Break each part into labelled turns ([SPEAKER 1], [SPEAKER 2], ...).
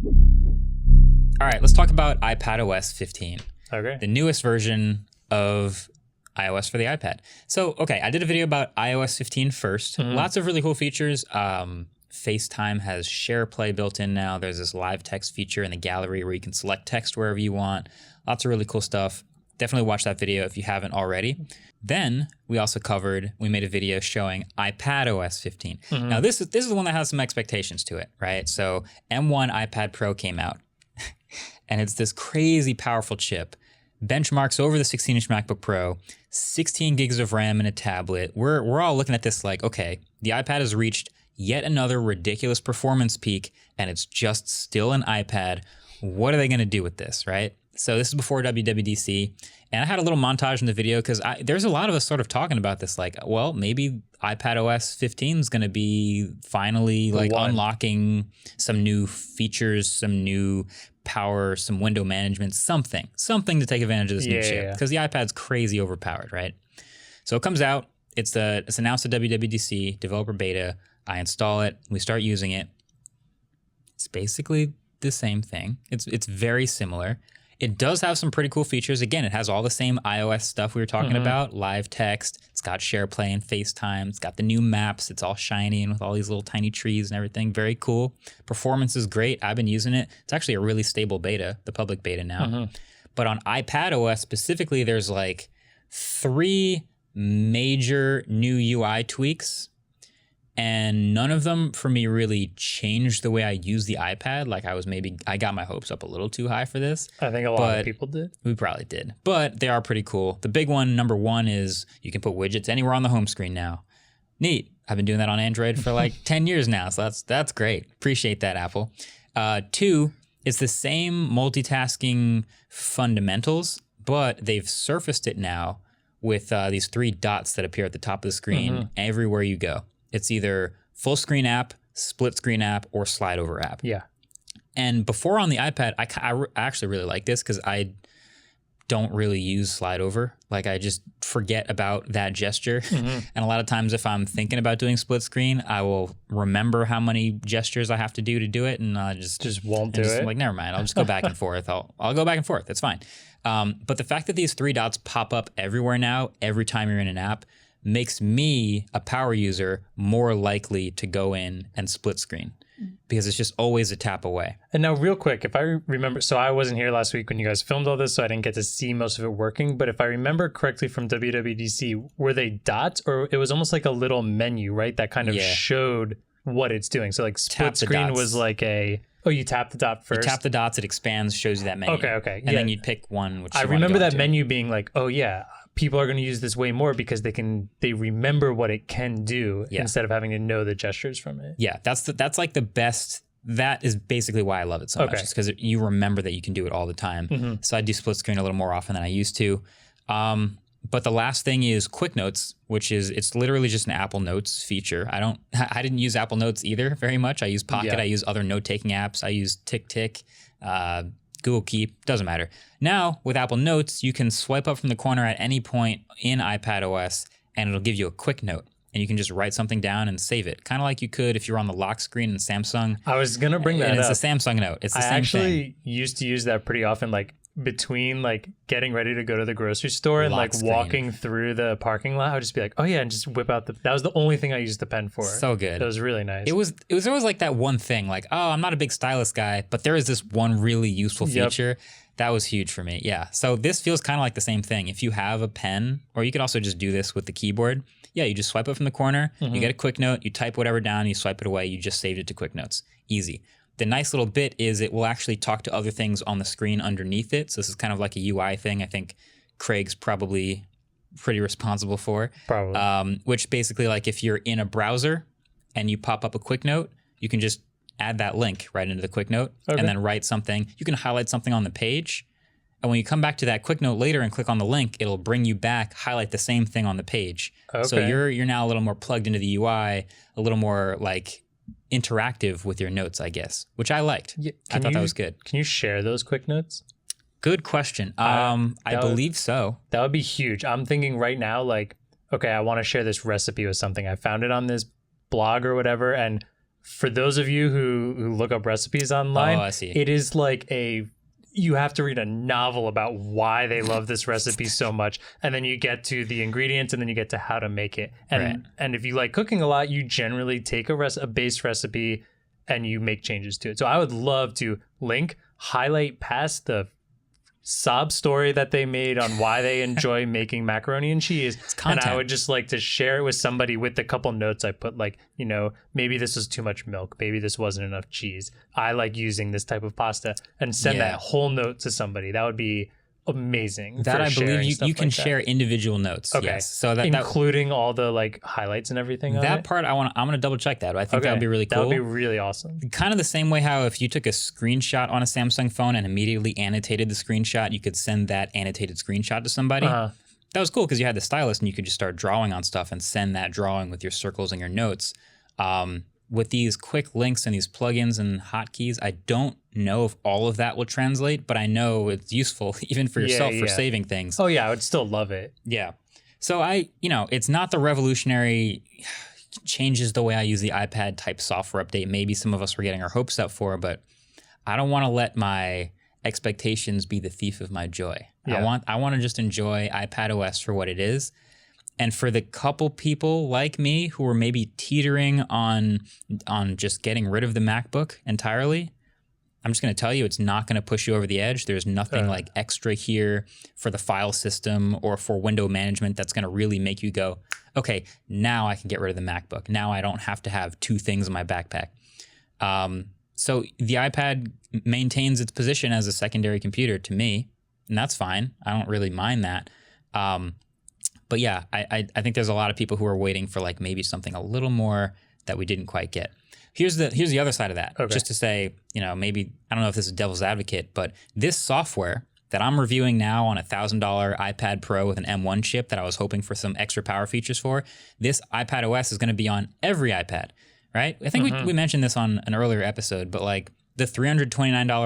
[SPEAKER 1] All right, let's talk about iPadOS 15.
[SPEAKER 2] Okay.
[SPEAKER 1] The newest version of iOS for the iPad. So, okay, I did a video about iOS 15 first. Lots of really cool features. FaceTime has SharePlay built in now. There's this live text feature in the gallery where you can select text wherever you want. Lots of really cool stuff. Definitely watch that video if you haven't already. Then we also made a video showing iPadOS 15. Now this is the one that has some expectations to it, right? So M1 iPad Pro came out and it's this crazy powerful chip. Benchmarks over the 16-inch MacBook Pro, 16 gigs of RAM in a tablet. We're all looking at this like, okay, the iPad has reached yet another ridiculous performance peak and it's just still an iPad. What are they going to do with this, right? So this is before WWDC, and I had a little montage in the video because there's a lot of us sort of talking about this, like, well, maybe iPadOS 15 is going to be finally like unlocking some new features, some new power, some window management, something to take advantage of this new chip because the iPad's crazy overpowered, right? So it comes out, it's announced at WWDC, developer beta. I install it, we start using it. It's basically the same thing. It's very similar. It does have some pretty cool features. Again, it has all the same iOS stuff we were talking about, live text. It's got SharePlay and FaceTime. It's got the new maps. It's all shiny and with all these little tiny trees and everything. Very cool. Performance is great. I've been using it. It's actually a really stable beta, the public beta now. But on iPadOS specifically, there's like 3 major new UI tweaks. And none of them for me really changed the way I use the iPad. Like I got my hopes up a little too high for this.
[SPEAKER 2] I think a lot of people did.
[SPEAKER 1] We probably did, but they are pretty cool. The big one, number 1, is you can put widgets anywhere on the home screen now. Neat. I've been doing that on Android for like 10 years now. So that's great. Appreciate that, Apple. 2, it's the same multitasking fundamentals, but they've surfaced it now with these 3 dots that appear at the top of the screen everywhere you go. It's either full screen app, split screen app, or slide over app.
[SPEAKER 2] Yeah. And
[SPEAKER 1] before on the iPad, I actually really like this because I don't really use slide over. Like I just forget about that gesture. And a lot of times if I'm thinking about doing split screen, I will remember how many gestures I have to do it. And I just
[SPEAKER 2] won't do it.
[SPEAKER 1] I'm like, never mind. I'll just go back and forth. I'll go back and forth. It's fine. But the fact that these 3 dots pop up everywhere now, every time you're in an app, makes me, a power user, more likely to go in and split screen because it's just always a tap away.
[SPEAKER 2] And now real quick, if I remember, so I wasn't here last week when you guys filmed all this, so I didn't get to see most of it working. But if I remember correctly from WWDC, were they dots or it was almost like a little menu, right? That kind of showed what it's doing. So like split screen was like you tap the dot first.
[SPEAKER 1] You tap the dots, it expands, shows you that menu.
[SPEAKER 2] Okay.
[SPEAKER 1] And then you'd pick one. Which
[SPEAKER 2] I remember that menu being like, oh yeah, people are going to use this way more because they remember what it can do instead of having to know the gestures from it.
[SPEAKER 1] Yeah, that's like the best. That is basically why I love it so much. It's because you remember that you can do it all the time. So I do split screen a little more often than I used to. But the last thing is Quick Notes, which is it's literally just an Apple Notes feature. I didn't use Apple Notes either very much. I use Pocket. I use other note-taking apps. I use TickTick. Google Keep, doesn't matter. Now, with Apple Notes, you can swipe up from the corner at any point in iPadOS, and it'll give you a quick note. And you can just write something down and save it. Kind of like you could if you're on the lock screen in Samsung.
[SPEAKER 2] I was going to bring that up.
[SPEAKER 1] It's a Samsung Note. It's the same thing. I actually
[SPEAKER 2] used to use that pretty often, like between like getting ready to go to the grocery store and like walking through the parking lot. I would just be like, oh yeah, and just whip out that was the only thing I used the pen for.
[SPEAKER 1] So good.
[SPEAKER 2] It was really nice.
[SPEAKER 1] It was always like that one thing, like, oh, I'm not a big stylus guy, but there is this one really useful feature. That was huge for me. Yeah. So this feels kind of like the same thing. If you have a pen, or you could also just do this with the keyboard. Yeah, you just swipe it from the corner, you get a quick note, you type whatever down, you swipe it away, you just saved it to Quick Notes. Easy. The nice little bit is it will actually talk to other things on the screen underneath it. So this is kind of like a UI thing. I think Craig's probably pretty responsible for.
[SPEAKER 2] Probably.
[SPEAKER 1] Which basically, like if you're in a browser and you pop up a quick note, you can just add that link right into the quick note and then write something. You can highlight something on the page. And when you come back to that quick note later and click on the link, it'll bring you back, highlight the same thing on the page. So you're now a little more plugged into the UI, a little more like interactive with your notes, I guess, which I liked. I thought that was good.
[SPEAKER 2] Can you share those quick notes?
[SPEAKER 1] Good question. I believe so.
[SPEAKER 2] That would be huge. I'm thinking right now, like, okay, I want to share this recipe with something. I found it on this blog or whatever, and for those of you who look up recipes online,
[SPEAKER 1] I see.
[SPEAKER 2] it is like you have to read a novel about why they love this recipe so much, and then you get to the ingredients, and then you get to how to make it. And if you like cooking a lot, you generally take a base recipe and you make changes to it. So I would love to highlight past the sob story that they made on why they enjoy making macaroni and cheese. And I would just like to share it with somebody with the couple notes I put, like, maybe this was too much milk, maybe this wasn't enough cheese, I like using this type of pasta, and send that whole note to somebody. That would be amazing.
[SPEAKER 1] That I believe you can share individual notes.
[SPEAKER 2] Okay.
[SPEAKER 1] Yes. So
[SPEAKER 2] including all the like highlights and everything.
[SPEAKER 1] That part I'm gonna double check that. I think that would be really cool.
[SPEAKER 2] That would be really awesome.
[SPEAKER 1] Kind of the same way how if you took a screenshot on a Samsung phone and immediately annotated the screenshot, you could send that annotated screenshot to somebody. That was cool because you had the stylus and you could just start drawing on stuff and send that drawing with your circles and your notes. With these quick links and these plugins and hotkeys, I don't know if all of that will translate, but I know it's useful even for yourself for saving things.
[SPEAKER 2] Oh yeah, I would still love it.
[SPEAKER 1] Yeah. So it's not the revolutionary changes the way I use the iPad type software update. Maybe some of us were getting our hopes up for, but I don't want to let my expectations be the thief of my joy. Yeah. I want to just enjoy iPadOS for what it is. And for the couple people like me who are maybe teetering on just getting rid of the MacBook entirely, I'm just going to tell you it's not going to push you over the edge. There's nothing like extra here for the file system or for window management that's going to really make you go, okay, now I can get rid of the MacBook. Now I don't have to have two things in my backpack. So the iPad maintains its position as a secondary computer to me, and that's fine. I don't really mind that. But yeah, I think there's a lot of people who are waiting for like maybe something a little more that we didn't quite get. Here's the other side of that. Okay. Just to say, maybe, I don't know if this is devil's advocate, but this software that I'm reviewing now on a $1,000 iPad Pro with an M1 chip that I was hoping for some extra power features for, this iPadOS is going to be on every iPad, right? I think we mentioned this on an earlier episode, but like the $329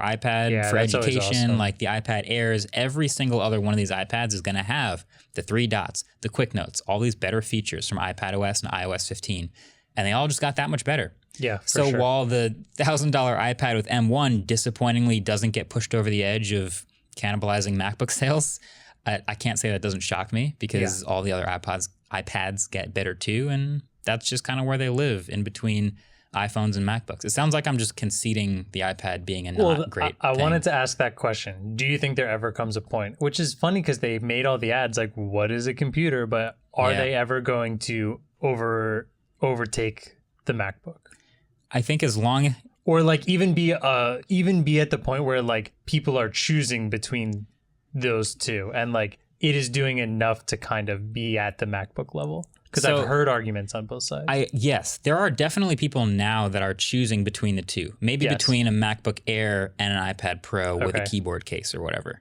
[SPEAKER 1] iPad for education, awesome. Like the iPad Airs, every single other one of these iPads is going to have the 3 dots, the quick notes, all these better features from iPadOS and iOS 15. And they all just got that much better.
[SPEAKER 2] Yeah,
[SPEAKER 1] so sure. While the $1,000 iPad with M1 disappointingly doesn't get pushed over the edge of cannibalizing MacBook sales, I can't say that doesn't shock me because all the other iPads get better too. And that's just kind of where they live in between iPhones and MacBooks. It sounds like I'm just conceding the iPad being a not great
[SPEAKER 2] I
[SPEAKER 1] thing.
[SPEAKER 2] wanted to ask that question. Do you think there ever comes a point, which is funny because they made all the ads like, what is a computer? But are they ever going to overtake the MacBook?
[SPEAKER 1] I think as long...
[SPEAKER 2] Or like even be at the point where like people are choosing between those two and like it is doing enough to kind of be at the MacBook level. Because I've heard arguments on both sides.
[SPEAKER 1] Yes, there are definitely people now that are choosing between the two. Maybe between a MacBook Air and an iPad Pro with a keyboard case or whatever.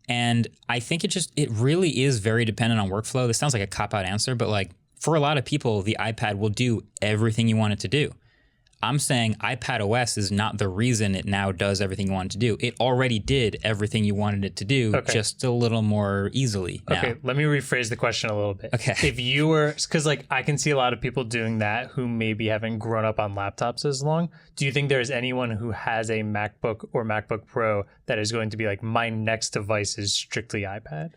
[SPEAKER 1] And I think it really is very dependent on workflow. This sounds like a cop-out answer, but like for a lot of people, the iPad will do everything you want it to do. I'm saying iPadOS is not the reason it now does everything you want it to do. It already did everything you wanted it to do, just a little more easily now.
[SPEAKER 2] Okay, let me rephrase the question a little bit.
[SPEAKER 1] Okay.
[SPEAKER 2] If you were, because like I can see a lot of people doing that who maybe haven't grown up on laptops as long. Do you think there's anyone who has a MacBook or MacBook Pro that is going to be like, my next device is strictly iPad?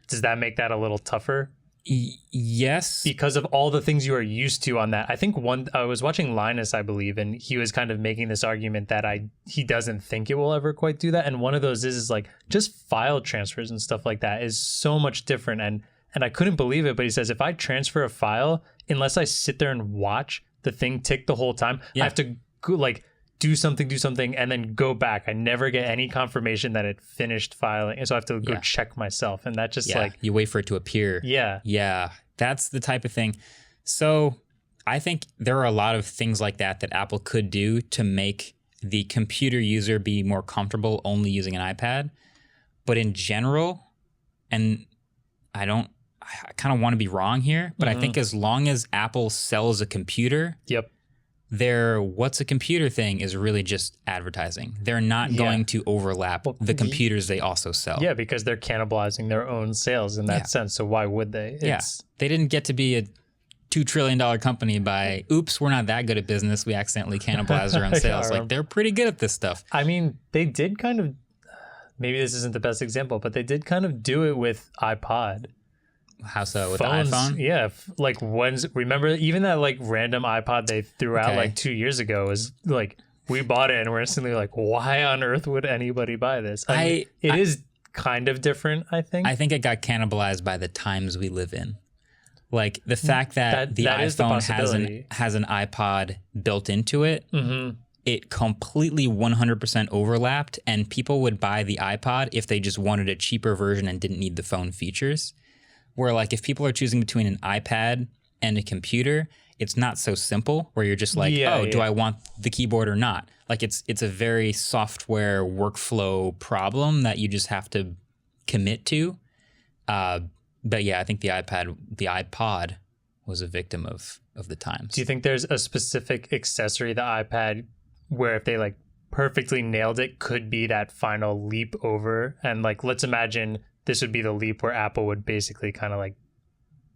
[SPEAKER 2] Does that make that a little tougher?
[SPEAKER 1] Yes,
[SPEAKER 2] because of all the things you are used to on that. I think I was watching Linus, I believe, and he was kind of making this argument that he doesn't think it will ever quite do that. And one of those is like just file transfers and stuff like that is so much different. And I couldn't believe it, but he says if I transfer a file, unless I sit there and watch the thing tick the whole time, I have to go, like do something, and then go back. I never get any confirmation that it finished filing, and so I have to go check myself. And that just like
[SPEAKER 1] you wait for it to appear. Yeah, that's the type of thing. So I think there are a lot of things like that Apple could do to make the computer user be more comfortable only using an iPad. But in general, and I kind of want to be wrong here, but I think as long as Apple sells a computer, their what's a computer thing is really just advertising. They're not going to overlap the computers they also sell.
[SPEAKER 2] Yeah, because they're cannibalizing their own sales in that sense. So why would they?
[SPEAKER 1] They didn't get to be a $2 trillion company by, oops, we're not that good at business. We accidentally cannibalized our own sales. Like, they're pretty good at this stuff.
[SPEAKER 2] I mean, they did kind of, maybe this isn't the best example, but they did kind of do it with iPod.
[SPEAKER 1] How so? With
[SPEAKER 2] Phones,
[SPEAKER 1] the iPhone?
[SPEAKER 2] Yeah. Like, remember even that like random iPod they threw out like 2 years ago is like, we bought it and we're instantly like, why on earth would anybody buy this? It is kind of different, I think.
[SPEAKER 1] I think it got cannibalized by the times we live in. Like the fact that the iPhone has an iPod built into it, it completely 100% overlapped, and people would buy the iPod if they just wanted a cheaper version and didn't need the phone features. Where like if people are choosing between an iPad and a computer, it's not so simple where you're just like, do I want the keyboard or not? Like it's a very software workflow problem that you just have to commit to. But yeah, I think the iPod was a victim of the times.
[SPEAKER 2] Do you think there's a specific accessory, the iPad, where if they like perfectly nailed it, could be that final leap over? And like, let's imagine this would be the leap where Apple would basically kind of like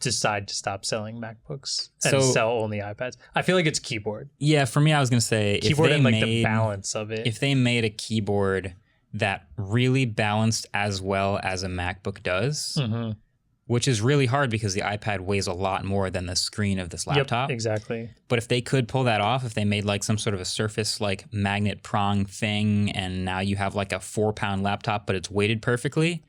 [SPEAKER 2] decide to stop selling MacBooks and sell only iPads. I feel like it's keyboard.
[SPEAKER 1] Yeah, for me, I was going to say
[SPEAKER 2] keyboard and like the balance of it.
[SPEAKER 1] If they made a keyboard that really balanced as well as a MacBook does, which is really hard because the iPad weighs a lot more than the screen of this laptop.
[SPEAKER 2] Yep, exactly.
[SPEAKER 1] But if they could pull that off, if they made like some sort of a Surface like magnet prong thing, and now you have like a 4-pound laptop, but it's weighted perfectly,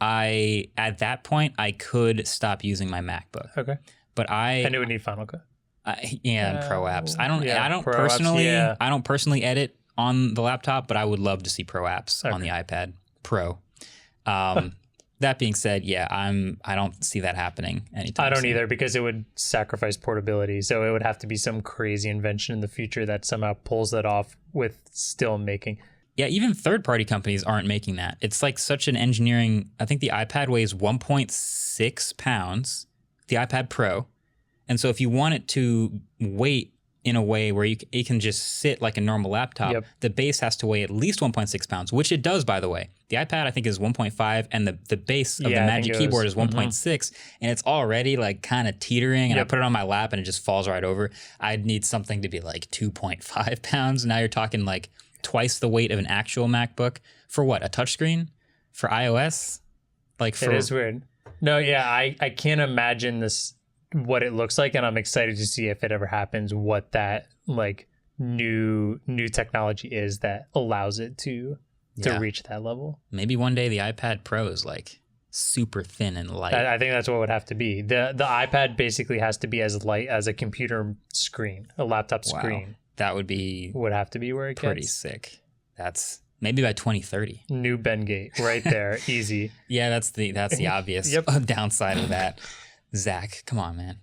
[SPEAKER 1] at that point I could stop using my MacBook.
[SPEAKER 2] Okay.
[SPEAKER 1] But
[SPEAKER 2] and it would need Final Cut.
[SPEAKER 1] And Pro apps. I don't personally edit on the laptop, but I would love to see Pro apps on the iPad Pro. That being said, I don't see that happening anytime
[SPEAKER 2] I don't
[SPEAKER 1] soon.
[SPEAKER 2] either, because it would sacrifice portability. So it would have to be some crazy invention in the future that somehow pulls that off with still making.
[SPEAKER 1] Yeah, even third-party companies aren't making that. It's like such an engineering... I think the iPad weighs 1.6 pounds, the iPad Pro. And so if you want it to weight in a way where it can just sit like a normal laptop, the base has to weigh at least 1.6 pounds, which it does, by the way. The iPad, I think, is 1.5, and the base of the Magic Keyboard is 1.6, and it's already like kind of teetering, and I put it on my lap, and it just falls right over. I'd need something to be like 2.5 pounds. Now you're talking like twice the weight of an actual MacBook for what? A touchscreen for iOS? Like
[SPEAKER 2] it is weird. No, yeah, I can't imagine what it looks like, and I'm excited to see if it ever happens what that like new technology is that allows it to reach that level.
[SPEAKER 1] Maybe one day the iPad Pro is like super thin and light.
[SPEAKER 2] I think that's what it would have to be. The iPad basically has to be as light as a computer screen, a laptop screen.
[SPEAKER 1] That would
[SPEAKER 2] have to be where it
[SPEAKER 1] pretty
[SPEAKER 2] gets.
[SPEAKER 1] Sick. That's maybe by 2030.
[SPEAKER 2] New Bengate right there. Easy.
[SPEAKER 1] Yeah, that's the obvious downside of that. Zach, come on, man.